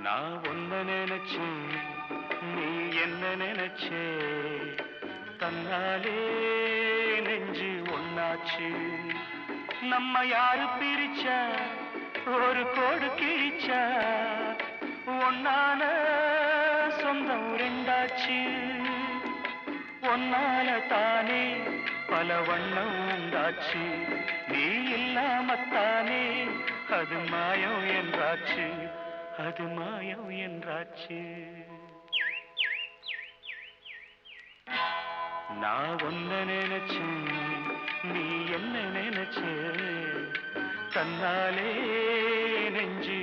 நான் ஒன்ன நினைச்சு நீ என்ன நினைச்சே தன்னாலே நெஞ்சு ஒன்னாச்சு நம்ம யாரு பிரிச்சா ஒரு கோடு கிழிச்சா ஒன்னால சொந்தம் ரெண்டாச்சு ஒன்னால தானே பல வண்ணம் உண்டாச்சு நீ இல்லாமத்தானே அது மாயம் என்றாச்சு அது மாயம் என்றாச்சு நான் ஒன்ன நினைச்சேன் நீ என்ன நினைச்சே தன்னாலே நெஞ்சு